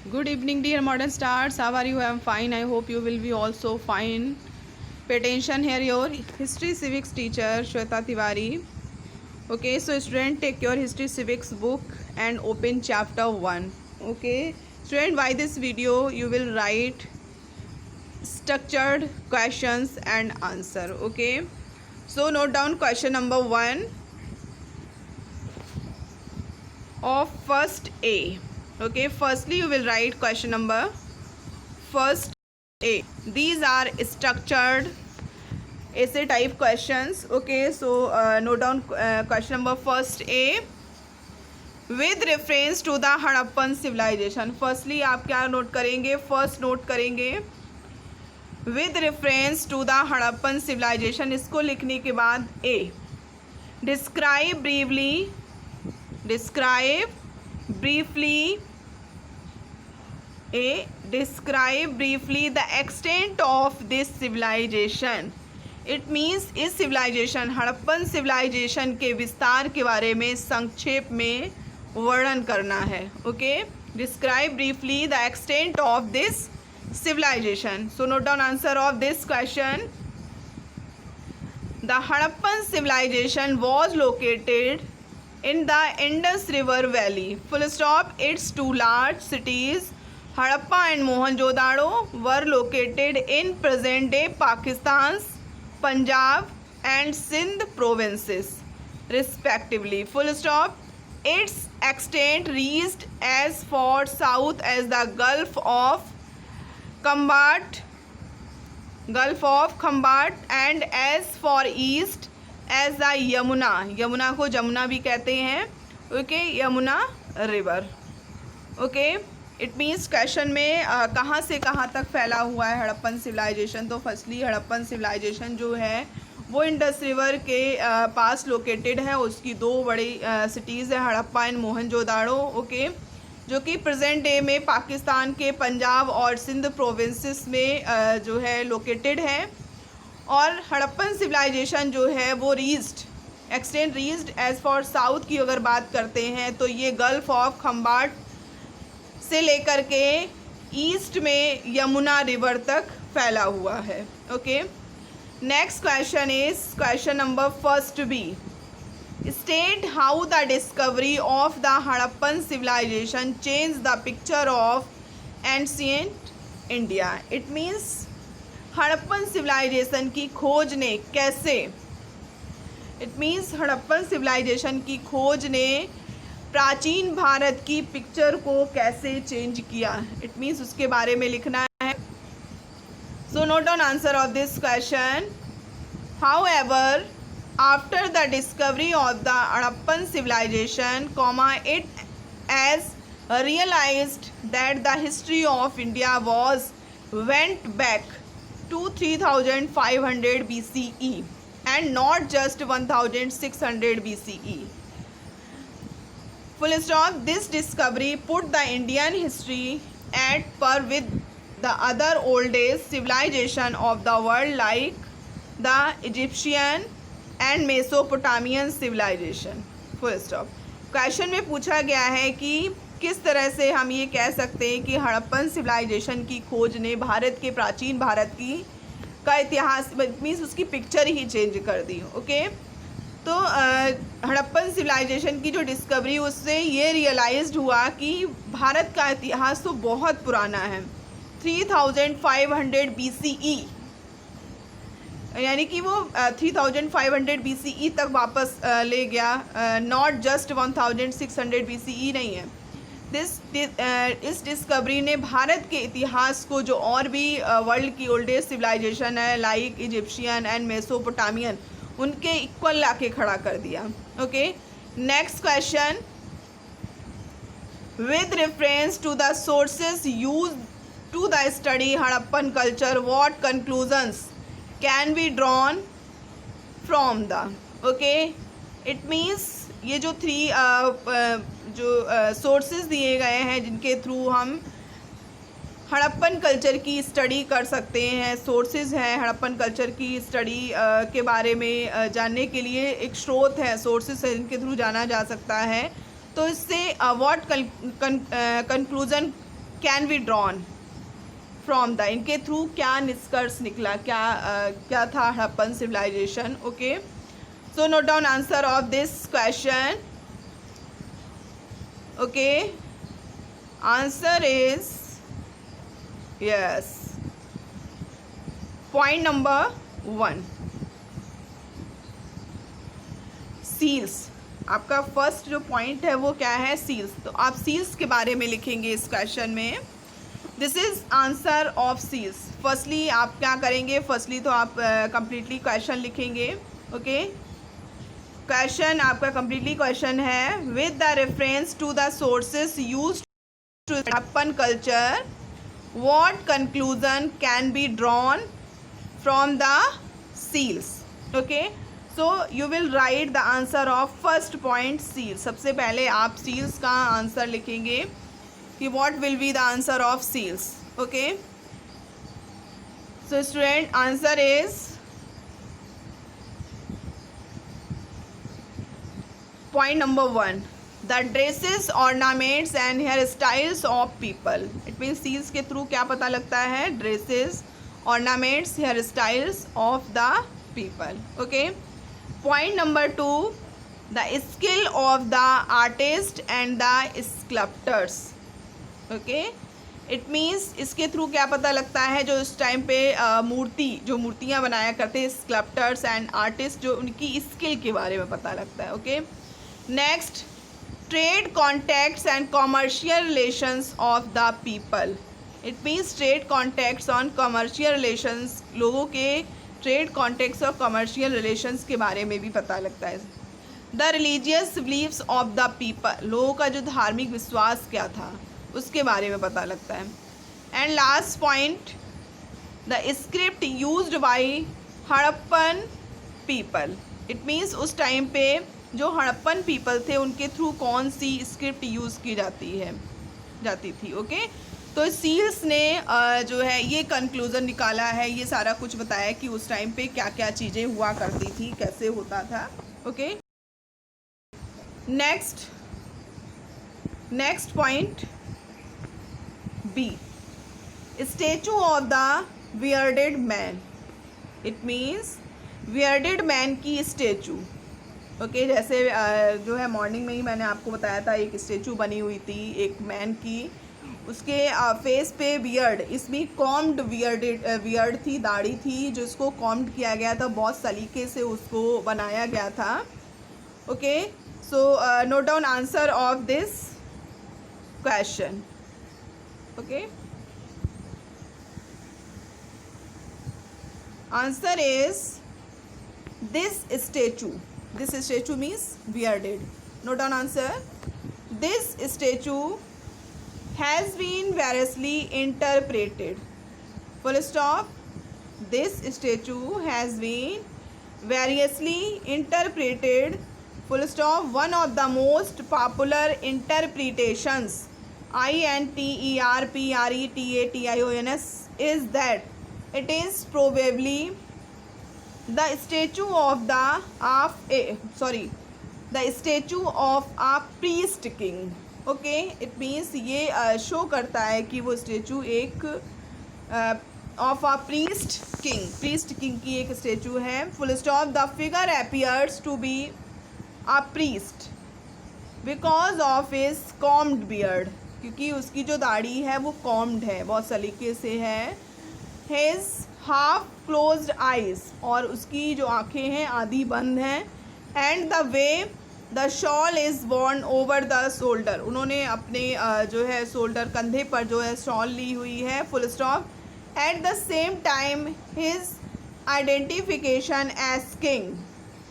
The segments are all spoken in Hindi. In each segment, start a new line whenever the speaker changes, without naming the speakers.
Good evening, dear modern stars. How are you? I am fine. I hope you will be also fine. Pay attention here. Your history civics teacher Shweta Tiwari. Okay, so student, take your history civics book and open chapter 1. Okay, student, by this video you will write structured questions and answer. Okay, so note down question number 1 of first A. Okay, firstly you will write question number first A. These are structured essay type questions. Okay, so note down question number first A with reference to the Harappan civilization. Firstly आप क्या नोट करेंगे? फर्स्ट नोट करेंगे with reference to the Harappan civilization. इसको लिखने के बाद A describe briefly describe briefly the extent of this civilization. It means इस सिविलाइजेशन हड़प्पन सिविलाइजेशन के विस्तार के बारे में संक्षेप में वर्णन करना है. Okay, describe briefly the extent of this civilization. So note down answer of this question. The Harappan civilization was located in the Indus River Valley. Full stop. Its two large cities, Harappa and Mohenjo-daro, were located in present-day Pakistan's Punjab and Sindh provinces, respectively. Full stop. Its extent reached as far south as the Gulf of Khambat and as far east as the Yamuna को जमुना भी कहते हैं. Okay, Yamuna river. Okay, it means question में कहाँ से कहाँ तक फैला हुआ है हड़प्पन सिविलाइजेशन. तो फर्स्टली हड़प्पन सिविलाइजेशन जो है वो इंडस रिवर के पास लोकेटेड है. उसकी दो बड़ी सिटीज़ है, हड़प्पा एंड मोहनजोदाड़ो. ओके, जो कि प्रेजेंट डे में पाकिस्तान के पंजाब और सिंध प्रोविंसेस में जो है लोकेटेड है. और हड़प्पन सिविलाइजेशन जो है वो extend reached as far south की अगर बात करते हैं तो ये गल्फ ऑफ खम्बाट से लेकर के ईस्ट में यमुना रिवर तक फैला हुआ है. Okay, next question is question number first B. State how the discovery of the Harappan civilization changed the picture of ancient India. It means Harappan civilisation की खोज ने कैसे, इट मीन्स हड़प्पन सिविलाइजेशन की खोज ने प्राचीन भारत की पिक्चर को कैसे चेंज किया. इट मीन्स उसके बारे में लिखना है. So note down answer of this question. However, after the discovery of the Harappan civilization, it has realized that the history of India went back to 3500 BCE and not just 1600 BCE. Full stop. This discovery put the Indian history at par with the other oldest civilization of the world like the Egyptian and Mesopotamian civilisation. Full stop. Question में पूछा गया है कि किस तरह से हम ये कह सकते हैं कि हड़प्पन सिविलाइजेशन की खोज ने भारत के प्राचीन भारत की का इतिहास मीन्स उसकी पिक्चर ही चेंज कर दी. ओके, तो हड़प्पन सिविलाइजेशन की जो डिस्कवरी उससे ये रियलाइज्ड हुआ कि भारत का इतिहास तो बहुत पुराना है. 3500 BCE यानी कि वो 3500 BCE तक वापस ले गया, नॉट जस्ट 1600 BCE नहीं है. इस डिस्कवरी ने भारत के इतिहास को जो और भी वर्ल्ड की ओल्डेस्ट सिविलाइजेशन है लाइक इजिप्शियन एंड मेसोपोटामियन उनके इक्वल लाके खड़ा कर दिया. Okay, next question. With reference to the sources use to the study Harappan culture, what conclusions can be drawn from the. Okay, it means ये जो सोर्सेज दिए गए हैं जिनके थ्रू हम हड़प्पन कल्चर की स्टडी कर सकते हैं, सोर्सेज हैं हड़प्पन कल्चर की स्टडी के बारे में जानने के लिए एक स्रोत है, सोर्सेज है जिनके थ्रू जाना जा सकता है. तो इससे what conclusion can be drawn from the, इनके थ्रू क्या निष्कर्ष निकला, क्या था Harappan civilisation. Okay, so note down answer of this question. Okay, answer is yes, point number 1, seals. आपका फर्स्ट जो पॉइंट है वो क्या है, सील्स. तो आप सील्स के बारे में लिखेंगे इस क्वेश्चन में. This is answer of seals. Firstly आप क्या करेंगे, फर्स्टली तो आप कंप्लीटली क्वेश्चन लिखेंगे. ओके, क्वेश्चन आपका कंप्लीटली क्वेश्चन है, with the reference to the sources used to Harappan culture what conclusion can be drawn from the seals. Okay, so you will write the answer of first point, seal. सबसे पहले आप सील्स का आंसर लिखेंगे कि what will be the answer of seals. Okay, so student, answer is point number 1, the dresses, ornaments and hair styles of people. It means seals के थ्रू क्या पता लगता है, dresses, ornaments, hair styles of the people. Okay, point number 2, the skill of the artist and the sculptors. Okay, it means इसके थ्रू क्या पता लगता है, जो उस टाइम पे जो मूर्तियाँ बनाया करते हैं, स्कल्प्टर्स एंड आर्टिस्ट, जो उनकी स्किल के बारे में पता लगता है. Okay, next, trade contacts and commercial relations of the people. It means trade contacts on commercial relations, लोगों के ट्रेड कॉन्टैक्ट्स और कॉमर्शियल रिलेशंस के बारे में भी पता लगता है. The religious beliefs of the people, लोगों का जो धार्मिक विश्वास क्या था उसके बारे में पता लगता है. And last point, the script used by Harappan people. It means उस टाइम पे जो हड़प्पन पीपल थे उनके थ्रू कौन सी स्क्रिप्ट यूज़ की जाती थी. ओके, तो सील्स ने जो है ये कंक्लूज़न निकाला है, ये सारा कुछ बताया कि उस टाइम पे क्या क्या चीज़ें हुआ करती थी, कैसे होता था. Okay, next point B, statue of the bearded man. It means bearded man की स्टैचू. ओके, जैसे जो है मॉर्निंग में ही मैंने आपको बताया था, एक स्टैचू बनी हुई थी एक मैन की, उसके फेस पे बियर्ड, इसमें कॉम्ड बियर्ड थी, दाढ़ी थी, जो इसको कॉम्ड किया गया था, बहुत सलीके से उसको बनाया गया था. Okay, so note down answer of this question. Okay, answer is this statue means bearded. Note down answer. This statue has been variously interpreted. Full stop. This statue has been variously interpreted. Full stop. One of the most popular interpretations, interpretation, is that it is probably the statue of a priest king. Okay, it means ये शो करता है कि वो स्टेचू एक ऑफ अ प्रीस्ट किंग की एक स्टेचू है. Full stop. The figure appears to be a priest because of his combed beard, क्योंकि उसकी जो दाढ़ी है वो कॉम्ड है, बहुत सलीके से है. हिज हाफ क्लोज्ड आइज, और उसकी जो आँखें हैं आधी बंद हैं. And the way the shawl is worn over the shoulder, उन्होंने अपने जो है शोल्डर, कंधे पर जो है शॉल ली हुई है. Full stop. At the same time his identification as king.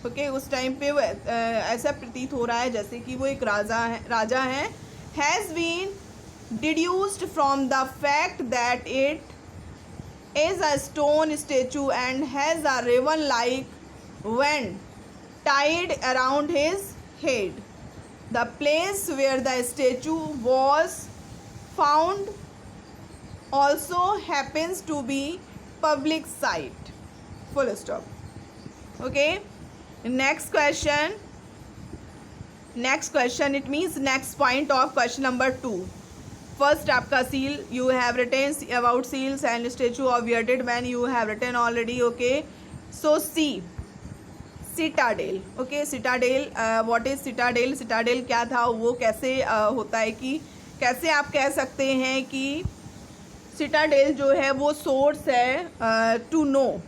Okay, उस टाइम पे वो ऐसा प्रतीत हो रहा है जैसे कि वो एक राजा है. Has been deduced from the fact that it is a stone statue and has a ribbon like band tied around his head. The place where the statue was found also happens to be public site. Full stop. Okay, next question, it means next point of question number 2. First आपका seal, you have written about seals and statue of bearded man, you have written already. Okay, so see citadel. Okay, citadel, what is citadel? Citadel क्या था, वो कैसे होता है कि कैसे आप कह सकते हैं कि सिटाडेल जो है वो सोर्स है to know.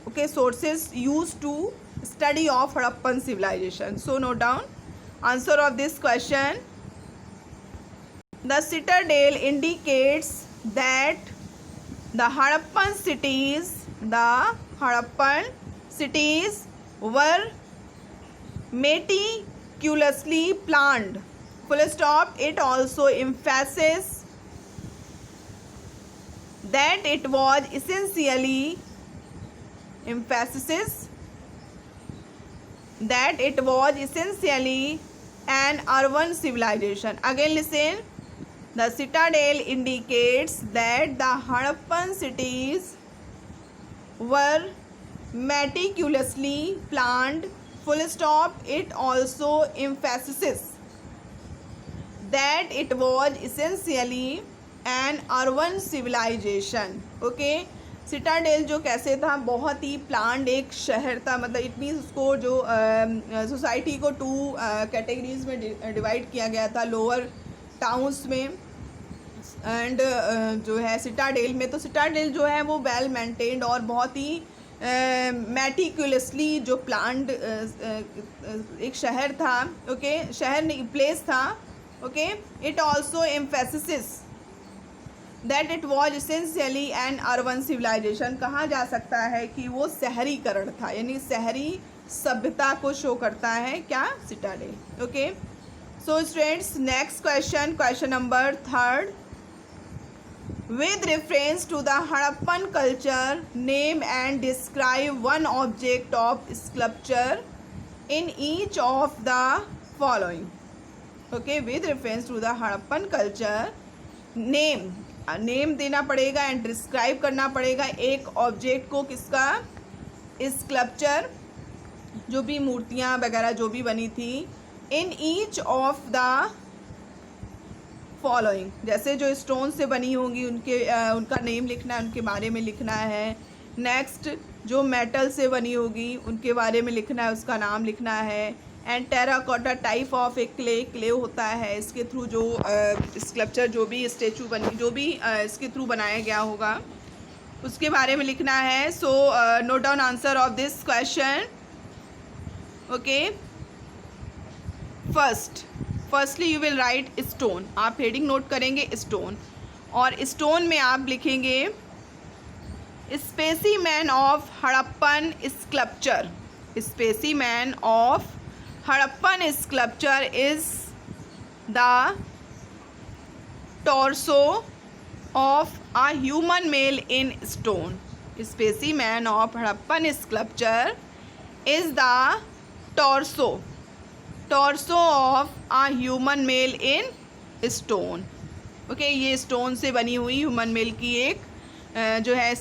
Okay, sources use to study of Harappan civilisation. So note down answer of this question. The citadel indicates that the Harappan cities were meticulously planned. Full stop. It also emphasizes that it was essentially an urban civilization. Again listen. The citadel indicates that the Harappan cities were meticulously planned. Full stop. It also emphasizes that it was essentially an urban civilization. Okay, Citadel जो कैसे था, बहुत ही प्लान्ड एक शहर था. मतलब इट मीन्स उसको जो सोसाइटी को 2 कैटेगरीज में डिवाइड किया गया था, लोअर टाउन्स में एंड जो है सिटाडेल में. तो सिटाडेल जो है वो वेल मेंटेन्ड और बहुत ही मेटिकुलसली जो प्लान्ड एक शहर था. ओके, शहर नहीं, प्लेस था. Okay, it also emphasis that it was essentially an urban civilisation. कहा जा सकता है कि वो शहरीकरण था, यानी शहरी सभ्यता को शो करता है क्या, Citadel. Okay, so students next question, question number 3. With reference to the Harappan culture, name and describe one object of sculpture in each of the following. Okay, with reference to the Harappan culture, name देना पड़ेगा एंड डिस्क्राइब करना पड़ेगा एक ऑब्जेक्ट को, किसका, स्कल्पचर, जो भी मूर्तियाँ वगैरह जो भी बनी थी. In each of the following, जैसे जो स्टोन से बनी होंगी उनका नेम लिखना है, उनके बारे में लिखना है. नेक्स्ट जो मेटल से बनी होगी उनके बारे में लिखना है, उसका नाम लिखना है. एंड टेराकोटा टाइप ऑफ एक क्ले होता है, इसके थ्रू जो स्कल्पचर जो भी स्टेचू बनी, जो भी इसके थ्रू बनाया गया होगा उसके बारे में लिखना है. So note down answer of this question. Okay, firstly you will write stone. आप हेडिंग नोट करेंगे स्टोन, और स्टोन में आप लिखेंगे specimen of Harappan sculpture. Specimen of Harappan sculpture is the torso of a human male in stone. Specimen of Harappan sculpture is the torso of a human male in stone. Okay, ये स्टोन से बनी हुई ह्यूमन मेल की एक जो है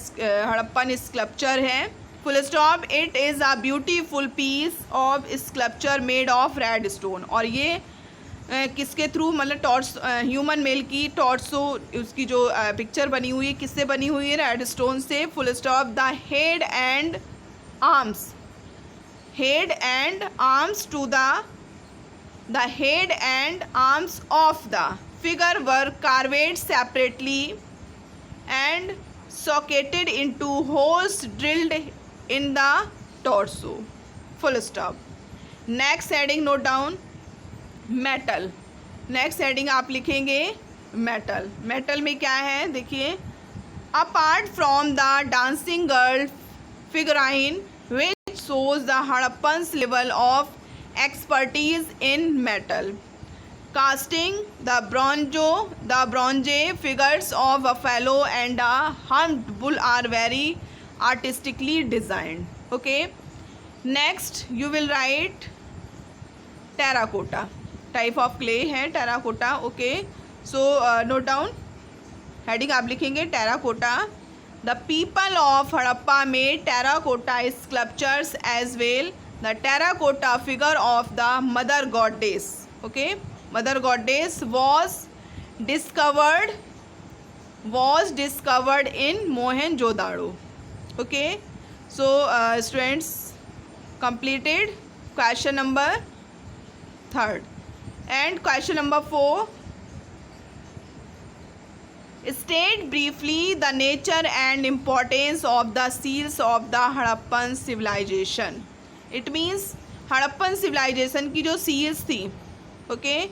हड़प्पन स्कल्पचर है. Full stop. It is a beautiful piece of sculpture made of red stone. और ये किसके थ्रू, मतलब ह्यूमन मेल की टॉर्सो, उसकी जो पिक्चर बनी हुई है किससे बनी हुई है, रेड स्टोन से. Full stop. The head and arms to the head and arms of the figure were carved separately and socketed into holes drilled in the torso. Full stop. Next heading note down metal. Next heading आप लिखेंगे metal. metal में क्या है देखिए, apart from the dancing girl figurine which shows the Harappan's level of expertise in metal casting, the bronze figures of buffalo and a humped bull are very artistically designed. Okay, next you will write terracotta. type of clay है terracotta. Okay, so note down heading आप लिखेंगे terracotta. The people of Harappa made terracotta sculptures as well. The terracotta figure of the mother goddess. Okay, mother goddess was was discovered in Mohenjo-daro. Okay, so students completed question number 3rd. And question number 4, state briefly the nature and importance of the seals of the Harappan civilization. It means Harappan civilisation की जो सील्स थी, ओके,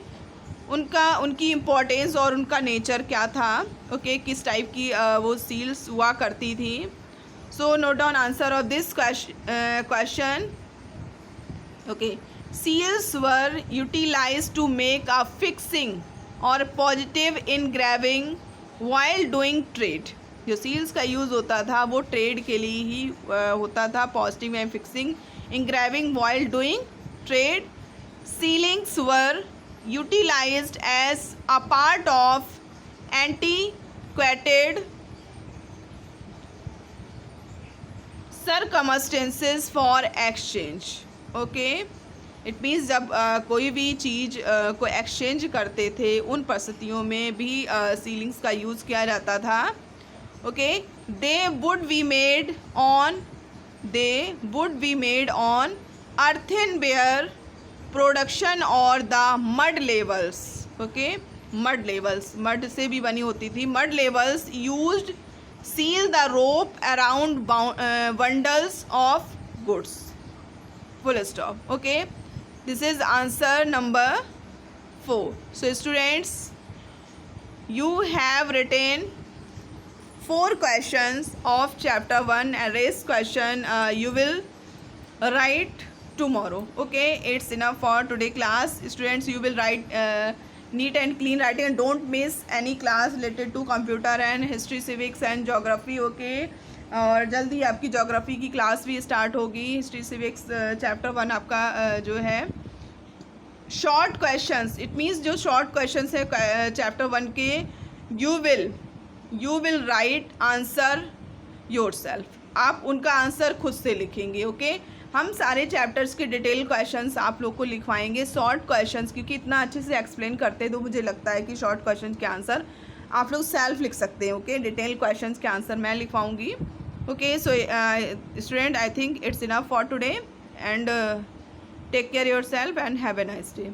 उनकी इम्पोर्टेंस और उनका नेचर क्या था, ओके, किस टाइप की वो सील्स हुआ करती थी. So note down answer of this question. Okay, seals were utilised to make a fixing or positive engraving while doing trade. जो सील्स का यूज़ होता था वो ट्रेड के लिए ही होता था, positive and fixing, engraving while doing trade. Sealings were utilized as a part of antiquated circumstances for exchange. Okay, it means जब कोई भी चीज़ को एक्सचेंज करते थे उन परिस्थितियों में भी सीलिंग्स का यूज़ किया जाता था. Okay, they would be made on earthenware production or the mud levels. Okay, mud levels, mud से भी बनी होती थी. Mud levels used seal the rope around bundles of goods. Full stop. Okay, this is answer number 4. So students, you have written 4 questions of chapter 1 and rest question you will write tomorrow. Okay, it's enough for today class. Students, you will write neat and clean writing and don't miss any class related to computer and history, civics and geography. Okay, और जल्दी आपकी जोग्राफ़ी की क्लास भी स्टार्ट होगी. हिस्ट्री सिविक्स चैप्टर 1 आपका जो है शॉर्ट क्वेश्चंस, इट मीन्स जो शॉर्ट क्वेश्चंस है चैप्टर 1 के, you will right answer yourself. आप उनका आंसर खुद से लिखेंगे. ओके, हम सारे चैप्टर्स के डिटेल क्वेश्चंस आप लोग को लिखवाएंगे, शॉर्ट क्वेश्चंस, क्योंकि इतना अच्छे से एक्सप्लेन करते हैं तो मुझे लगता है कि शॉर्ट क्वेश्चन के आंसर आप लोग सेल्फ लिख सकते हैं. ओके, डिटेल क्वेश्चंस के आंसर मैं लिखवाऊंगी. Okay, so student, I think it's enough for today and take care yourself and have a nice day.